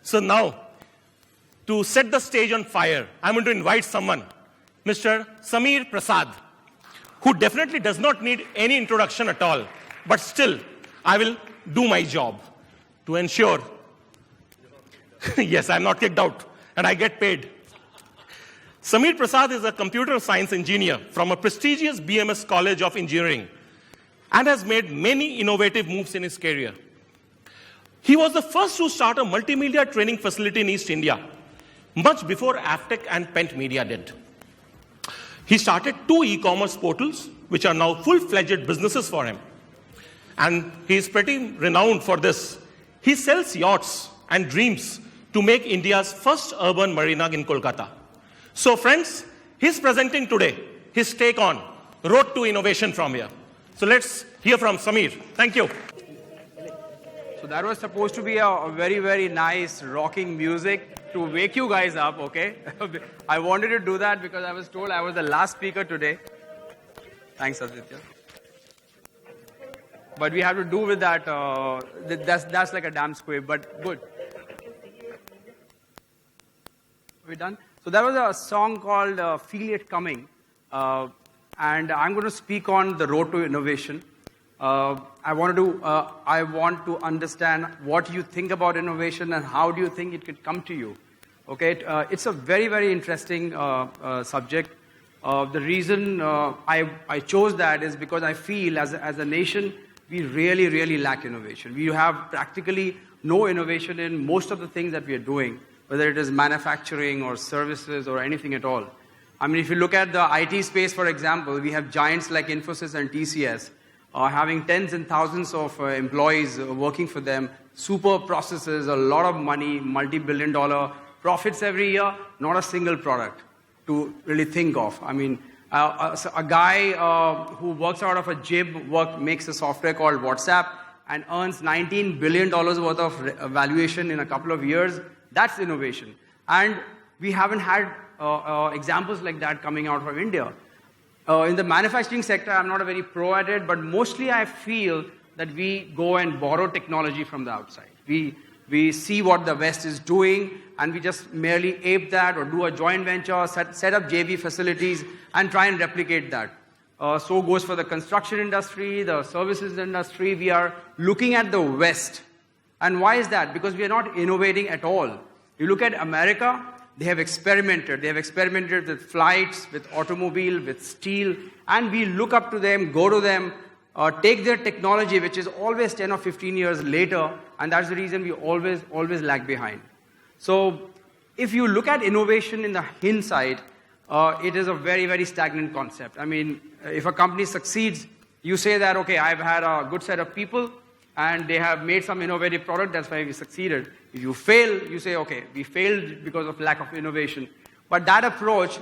So now, to set the stage on fire, I'm going to invite someone, Mr. Samir Prasad, who definitely does not need any introduction at all, but still, I will do my job to ensure, yes, I'm not kicked out, and I get paid. Samir Prasad is a computer science engineer from a prestigious BMS College of Engineering and has made many innovative moves in his career. He was the first to start a multimedia training facility in East India, much before Aftec and Pent Media did. He started 2 e-commerce portals, which are now full-fledged businesses for him. And he is pretty renowned for this. He sells yachts and dreams to make India's first urban marina in Kolkata. So friends, he's presenting today his take on Road to Innovation from here. So let's hear from Samir. Thank you. So that was supposed to be a very, very nice rocking music to wake you guys up, okay? I wanted to do that because I was told I was the last speaker today. Thanks, Aditya. But we have to do with that, that's like a damn squib, but good. Are we done? So that was a song called Feel It Coming. And I'm going to speak on the road to innovation. I want to understand what you think about innovation and how do you think it could come to you. Okay, it's a very, very interesting subject. The reason I chose that is because I feel as a nation, we really, really lack innovation. We have practically no innovation in most of the things that we are doing, whether it is manufacturing or services or anything at all. I mean, if you look at the IT space, for example, we have giants like Infosys and TCS having tens and thousands of employees working for them, super processes, a lot of money, multi-billion-dollar profits every year, not a single product to really think of. I mean, a guy who works out of a gym makes a software called WhatsApp and earns $19 billion worth of valuation in a couple of years. That's innovation. And we haven't had examples like that coming out from India. In the manufacturing sector, I'm not a very pro at it, but mostly I feel that we go and borrow technology from the outside. We see what the West is doing, and we just merely ape that or do a joint venture, set up JV facilities, and try and replicate that. So goes for the construction industry, the services industry. We are looking at the West. And why is that? Because we are not innovating at all. You look at America, they have experimented. They have experimented with flights, with automobile, with steel, and we look up to them, go to them, take their technology, which is always 10 or 15 years later, and that's the reason we always lag behind. So if you look at innovation in the hindsight, it is a very, very stagnant concept. I mean, if a company succeeds, you say that, okay, I've had a good set of people, and they have made some innovative product, that's why we succeeded. If you fail, you say, okay, we failed because of lack of innovation. But that approach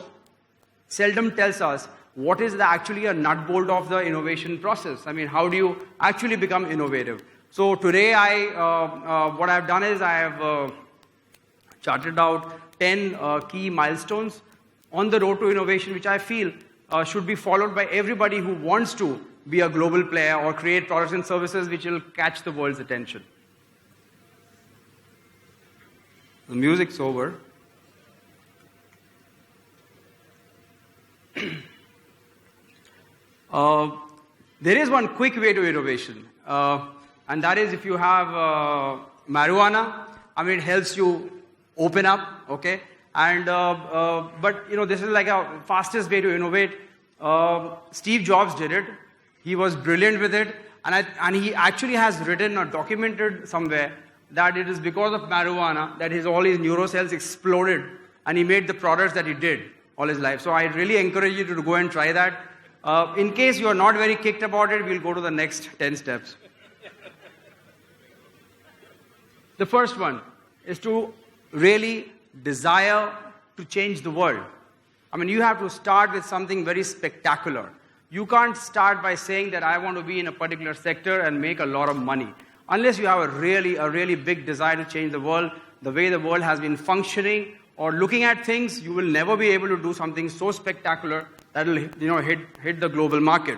seldom tells us what is actually a nut bolt of the innovation process. I mean, how do you actually become innovative? So today, what I've done is I have charted out 10 key milestones on the road to innovation, which I feel should be followed by everybody who wants to be a global player or create products and services which will catch the world's attention. The music's over. There is one quick way to innovation, and that is if you have marijuana. I mean, it helps you open up, okay? And but you know, this is like a fastest way to innovate. Steve Jobs did it. He was brilliant with it, and he actually has written or documented somewhere that it is because of marijuana that all his neurocells exploded, and he made the products that he did all his life. So I really encourage you to go and try that. In case you are not very kicked about it, we'll go to the next 10 steps. The first one is to really desire to change the world. I mean, you have to start with something very spectacular. You can't start by saying that I want to be in a particular sector and make a lot of money. Unless you have a really big desire to change the world, the way the world has been functioning or looking at things, you will never be able to do something so spectacular that will hit the global market.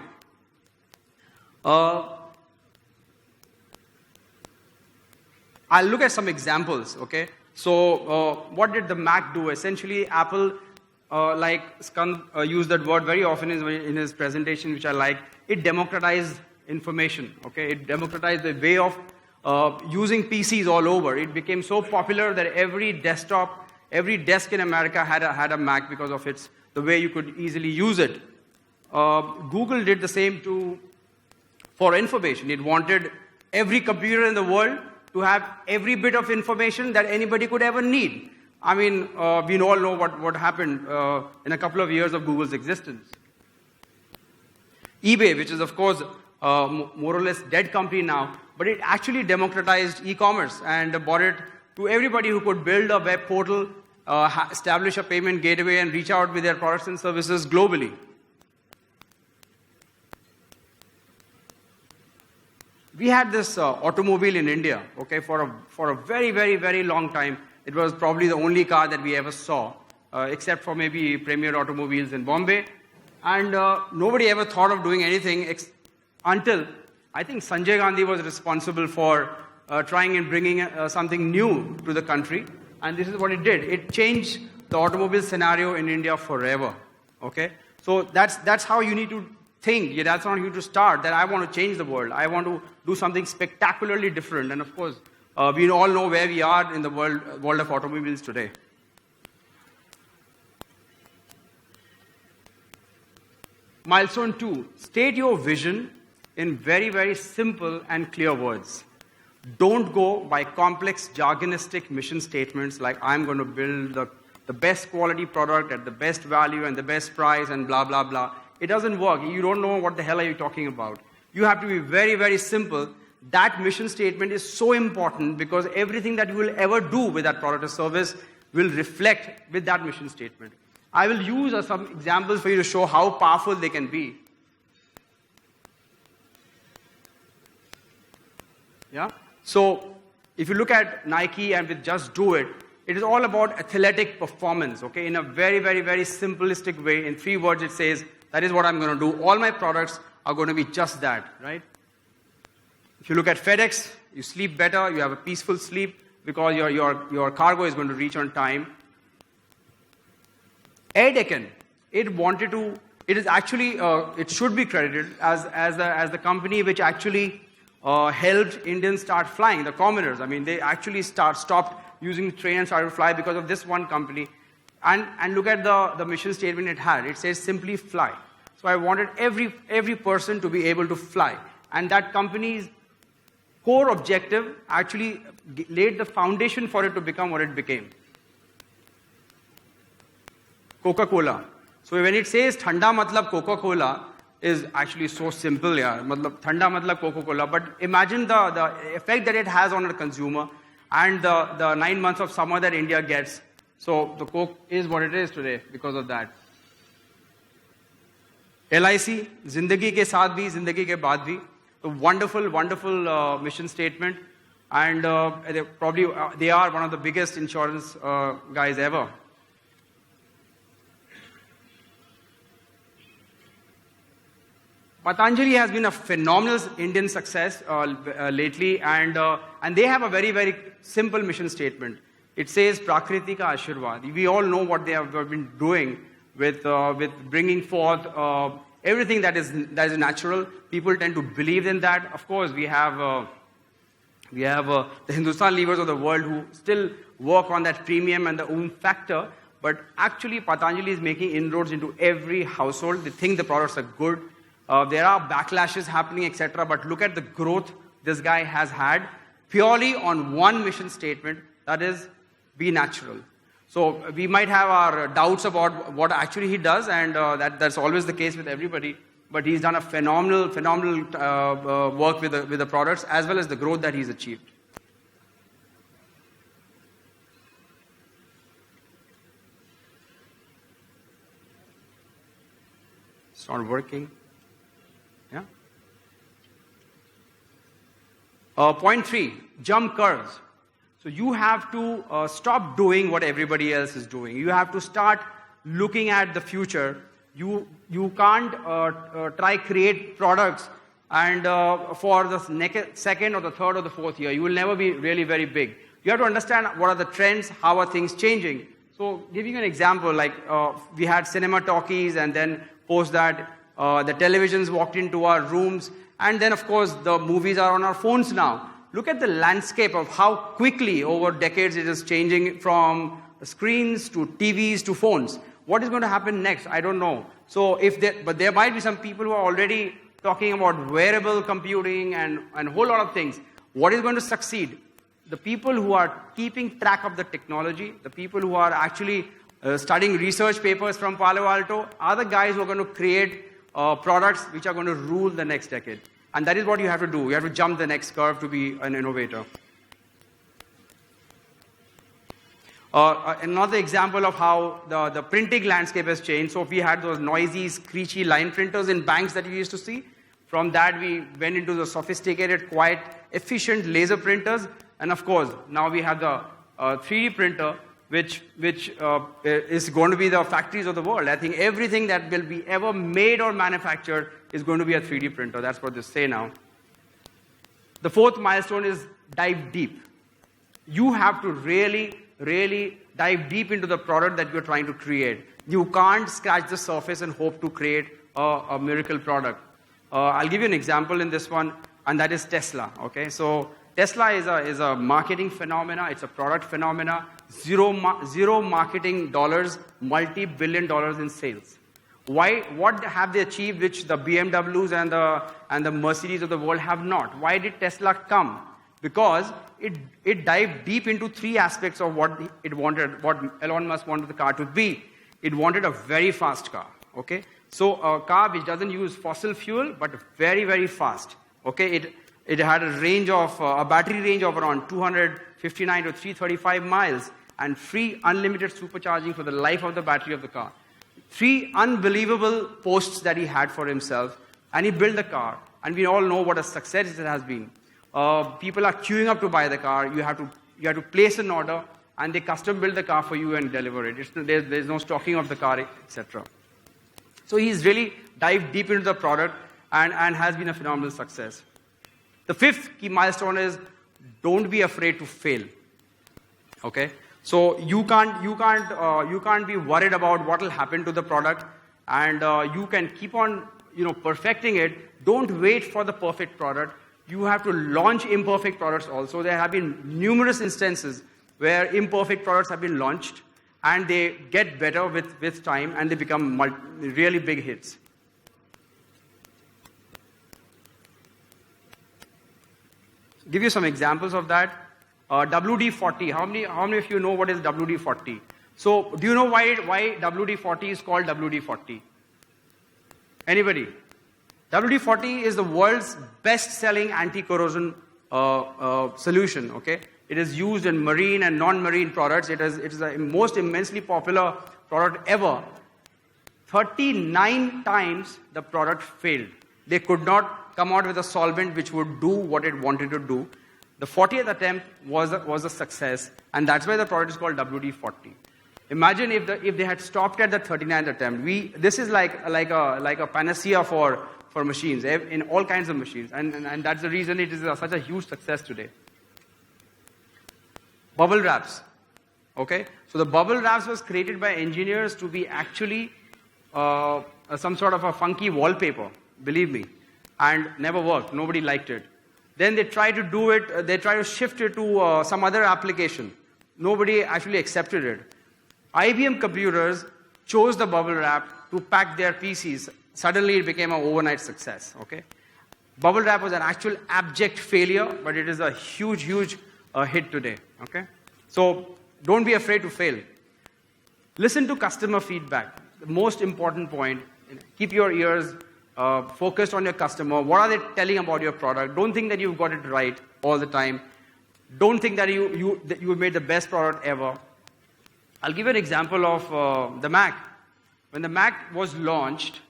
I'll look at some examples, okay? So what did the Mac do? Essentially, Apple, like Skand used that word very often in his presentation, which I like. It democratized information. Okay, it democratized the way of using PCs all over. It became so popular that every desktop, every desk in America had a Mac because of the way you could easily use it. Google did the same for information. It wanted every computer in the world to have every bit of information that anybody could ever need. I mean, we all know what happened in a couple of years of Google's existence. eBay, which is of course more or less dead company now, but it actually democratized e-commerce and brought it to everybody who could build a web portal, establish a payment gateway, and reach out with their products and services globally. We had this automobile in India, okay, for a very, very, very long time. It was probably the only car that we ever saw, except for maybe Premier Automobiles in Bombay. And nobody ever thought of doing anything until I think Sanjay Gandhi was responsible for trying and bringing something new to the country. And this is what it did. It changed the automobile scenario in India forever. Okay? So that's how you need to think. Yeah, that's how you need to start, that I want to change the world. I want to do something spectacularly different. And of course, we all know where we are in the world of automobiles today. Milestone 2, state your vision in very, very simple and clear words. Don't go by complex jargonistic mission statements like I'm going to build the best quality product at the best value and the best price and blah, blah, blah. It doesn't work. You don't know what the hell are you talking about. You have to be very, very simple. That mission statement is so important because everything that you will ever do with that product or service will reflect with that mission statement. I will use some examples for you to show how powerful they can be. Yeah? So, if you look at Nike and with Just Do It, it is all about athletic performance, okay? In a very, very, very simplistic way. In 3 words, it says, that is what I'm going to do. All my products are going to be just that, right? If you look at FedEx, you sleep better, you have a peaceful sleep because your cargo is going to reach on time. Air-Deccan, it is actually, it should be credited as the company which actually helped Indians start flying, the commoners. I mean, they actually stopped using the train and started to fly because of this one company. And look at the mission statement it had. It says, simply fly. So I wanted every person to be able to fly. And that company's core objective actually laid the foundation for it to become what it became. Coca-Cola. So when it says Thanda matlab Coca-Cola is actually so simple, yeah. Matlab Thanda matlab Coca-Cola. But imagine the effect that it has on a consumer and the 9 months of summer that India gets. So the Coke is what it is today because of that. LIC, Zindagi ke saath bhi, Zindagi ke baad bhi. A wonderful, wonderful mission statement. And they are one of the biggest insurance guys ever. Patanjali has been a phenomenal Indian success lately, and they have a very, very simple mission statement. It says, Prakriti ka Ashirwad. We all know what they have been doing with bringing forth everything that is natural. People tend to believe in that. Of course, we have the Hindustan Levers of the world who still work on that premium and the factor. But actually, Patanjali is making inroads into every household. They think the products are good. There are backlashes happening, etc. But look at the growth this guy has had purely on one mission statement, that is, be natural. So we might have our doubts about what actually he does, and that's always the case with everybody. But he's done a phenomenal work with the products as well as the growth that he's achieved. It's not working. Yeah. Point 3, jump curves. So you have to stop doing what everybody else is doing. You have to start looking at the future. You can't create products and for the second or the third or the fourth year. You will never be really very big. You have to understand what are the trends, how are things changing. So giving you an example, like we had cinema talkies, and then post that the televisions walked into our rooms, and then of course the movies are on our phones now. Look at the landscape of how quickly over decades it is changing from screens to TVs to phones. What is going to happen next? I don't know. So but there might be some people who are already talking about wearable computing and a whole lot of things. What is going to succeed? The people who are keeping track of the technology, the people who are actually studying research papers from Palo Alto, are the guys who are going to create products which are going to rule the next decade. And that is what you have to do. You have to jump the next curve to be an innovator. Another example of how the printing landscape has changed. So we had those noisy, screechy line printers in banks that we used to see. From that, we went into the sophisticated, quite efficient laser printers. And of course, now we have the 3D printer, which is going to be the factories of the world. I think everything that will be ever made or manufactured is going to be a 3D printer. That's what they say now. The fourth milestone is dive deep. You have to really dive deep into the product that you're trying to create. You can't scratch the surface and hope to create a miracle product. I'll give you an example in this one, and that is Tesla. Okay, so Tesla is a marketing phenomena. It's a product phenomena. Zero marketing dollars, multi-billion dollars in sales. Why? What have they achieved which the BMWs and the Mercedes of the world have not? Why did Tesla come? Because it dived deep into three aspects of what it wanted, what Elon Musk wanted the car to be. It wanted a very fast car. Okay, so a car which doesn't use fossil fuel but very, very fast. Okay, it had a battery range of around 259 to 335 miles and free unlimited supercharging for the life of the battery of the car. Three unbelievable posts that he had for himself, and he built the car. And we all know what a success it has been. People are queuing up to buy the car. You have to place an order, and they custom build the car for you and deliver it. There's no stocking of the car, etc. So he's really dived deep into the product and has been a phenomenal success. The fifth key milestone is don't be afraid to fail. Okay, so you can't be worried about what will happen to the product, and you can keep on perfecting it. Don't wait for the perfect product. You have to launch imperfect products also. There have been numerous instances where imperfect products have been launched, and they get better with time, and they become really big hits. Give you some examples of that. WD-40. How many of you know what is WD-40? So, do you know why WD-40 is called WD-40? Anybody? WD-40 is the world's best-selling anti-corrosion solution. Okay, it is used in marine and non-marine products. It is the most immensely popular product ever. 39 times the product failed. They could not come out with a solvent which would do what it wanted to do. The 40th attempt was a success, and that's why the product is called WD-40. Imagine if they had stopped at the 39th attempt. This is like a panacea for machines, in all kinds of machines, and that's the reason it is such a huge success today. Bubble wraps. Okay, so the bubble wraps was created by engineers to be actually some sort of a funky wallpaper, believe me, and never worked. Nobody liked it. Then they tried to do it, they tried to shift it to some other application. Nobody actually accepted it. IBM computers chose the bubble wrap to pack their PCs. Suddenly it became an overnight success. Okay, bubble wrap was an actual abject failure, but it is a huge hit today. Okay, so don't be afraid to fail. Listen to customer feedback. The most important point. Keep your ears focused on your customer. What are they telling about your product? Don't think that you've got it right all the time. Don't think that you made the best product ever. I'll give you an example of the Mac. When the Mac was launched,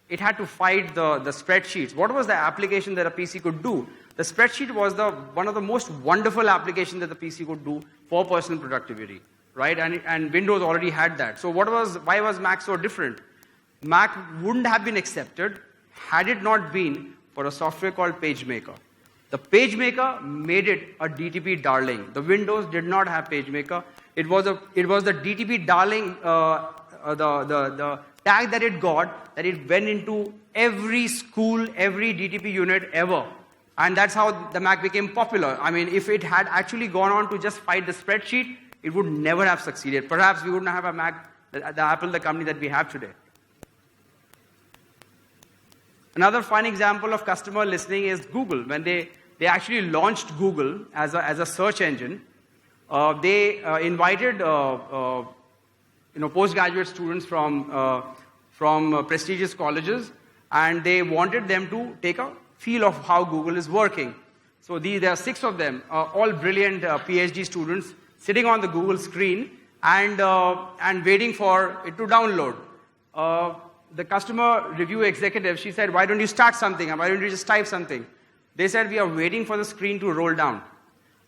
it had to fight the spreadsheets. What was the application that a PC could do? The spreadsheet was one of the most wonderful applications that the PC could do for personal productivity, right? And Windows already had that. So why was Mac so different? Mac wouldn't have been accepted had it not been for a software called PageMaker. The PageMaker made it a DTP darling. The Windows did not have PageMaker. It was the DTP darling, the tag that it got, that it went into every school, every DTP unit ever. And that's how the Mac became popular. I mean, if it had actually gone on to just fight the spreadsheet, it would never have succeeded. Perhaps we wouldn't have a Mac, the Apple, the company that we have today. Another fine example of customer listening is Google. When they actually launched Google as a search engine, they invited postgraduate students from prestigious colleges, and they wanted them to take a feel of how Google is working. So there are 6 of them, all brilliant PhD students, sitting on the Google screen and waiting for it to download. The customer review executive, she said, why don't you start something? Why don't you just type something? They said, we are waiting for the screen to roll down.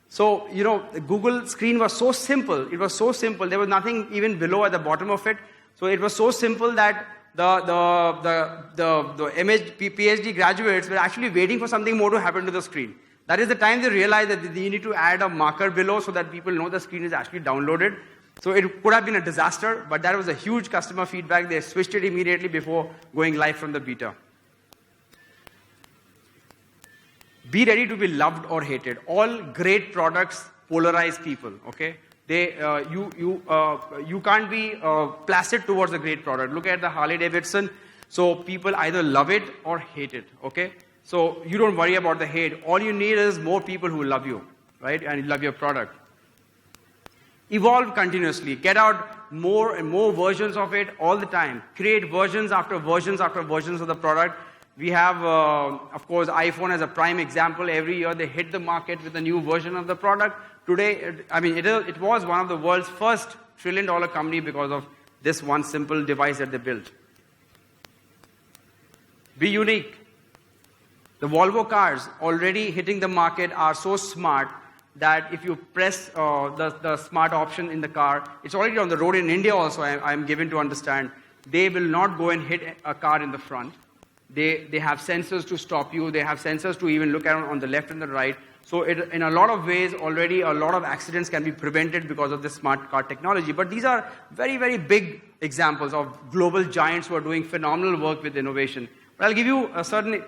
So, the Google screen was so simple. It was so simple. There was nothing even below at the bottom of it. So it was so simple that the PhD graduates were actually waiting for something more to happen to the screen. That is the time they realized that they need to add a marker below so that people know the screen is actually downloaded. So it could have been a disaster, but that was a huge customer feedback. They switched it immediately before going live from the beta. Be ready to be loved or hated. All great products polarize people, okay? You can't be placid towards a great product. Look at the Harley Davidson. So people either love it or hate it, okay? So you don't worry about the hate. All you need is more people who love you, right? And love your product. Evolve continuously. Get out more and more versions of it all the time. Create versions after versions after versions of the product. We have, of course, iPhone as a prime example. Every year they hit the market with a new version of the product. Today, it was one of the world's first $1 trillion company because of this one simple device that they built. Be unique. The Volvo cars already hitting the market are so smart that if you press the smart option in the car, it's already on the road in India also, I'm given to understand. They will not go and hit a car in the front. They have sensors to stop you. They have sensors to even look at on the left and the right. So in a lot of ways, already a lot of accidents can be prevented because of this smart car technology. But these are very, very big examples of global giants who are doing phenomenal work with innovation. But I'll give you certain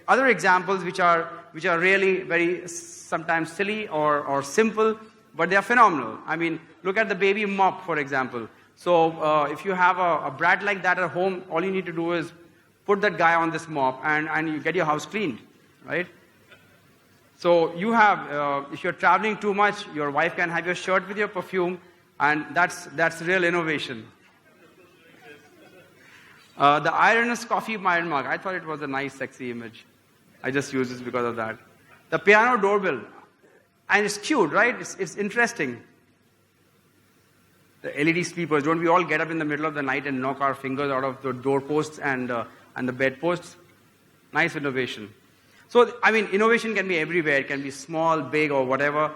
other examples which are really very sometimes silly or simple, but they are phenomenal. I mean, look at the baby mop, for example. So if you have a brat like that at home, all you need to do is put that guy on this mop and you get your house cleaned, right? So you have, if you're traveling too much, your wife can have your shirt with your perfume, and that's real innovation. The ironless coffee iron mug. I thought it was a nice, sexy image. I just used this because of that. The piano doorbell. And it's cute, right? It's interesting. The LED sleepers. Don't we all get up in the middle of the night and knock our fingers out of the doorposts and the bedposts? Nice innovation. So, innovation can be everywhere. It can be small, big, or whatever.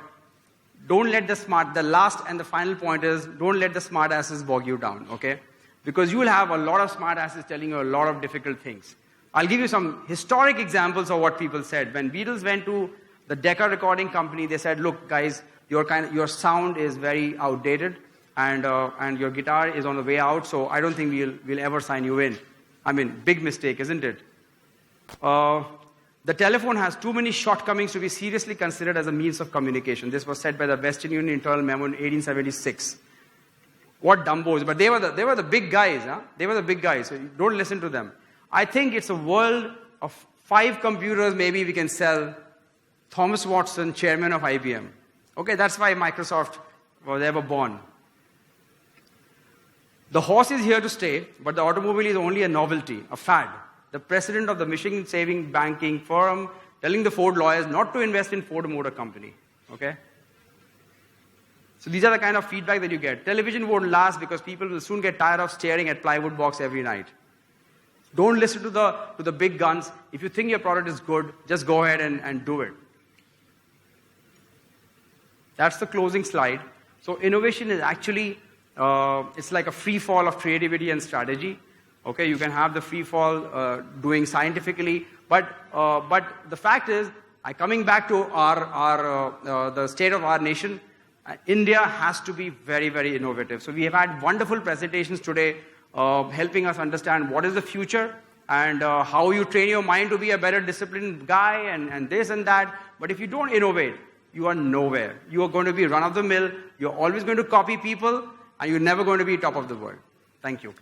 Don't let the last and the final point is, don't let the smart asses bog you down, okay? Because you will have a lot of smart asses telling you a lot of difficult things. I'll give you some historic examples of what people said. When Beatles went to the Decca recording company, they said, look, guys, your sound is very outdated, and your guitar is on the way out, so I don't think we'll ever sign you in. Big mistake, isn't it? The telephone has too many shortcomings to be seriously considered as a means of communication. This was said by the Western Union Internal Memo in 1876. What dumbos, but they were the big guys, huh? They were the big guys, so don't listen to them. I think it's a world of 5 computers maybe we can sell. Thomas Watson, chairman of IBM. Okay, that's why Microsoft was ever born. The horse is here to stay, but the automobile is only a novelty, a fad. The president of the Michigan Saving Banking firm telling the Ford lawyers not to invest in Ford Motor Company. Okay? So these are the kind of feedback that you get. Television won't last because people will soon get tired of staring at plywood box every night. Don't listen to the big guns. If you think your product is good, just go ahead and do it. That's the closing slide. So innovation is actually, it's like a free fall of creativity and strategy. Okay, you can have the free fall doing scientifically, but the fact is, Coming back to the state of our nation, India has to be very, very innovative. So we have had wonderful presentations today helping us understand what is the future and how you train your mind to be a better disciplined guy and this and that. But if you don't innovate, you are nowhere. You are going to be run of the mill. You're always going to copy people and you're never going to be top of the world. Thank you.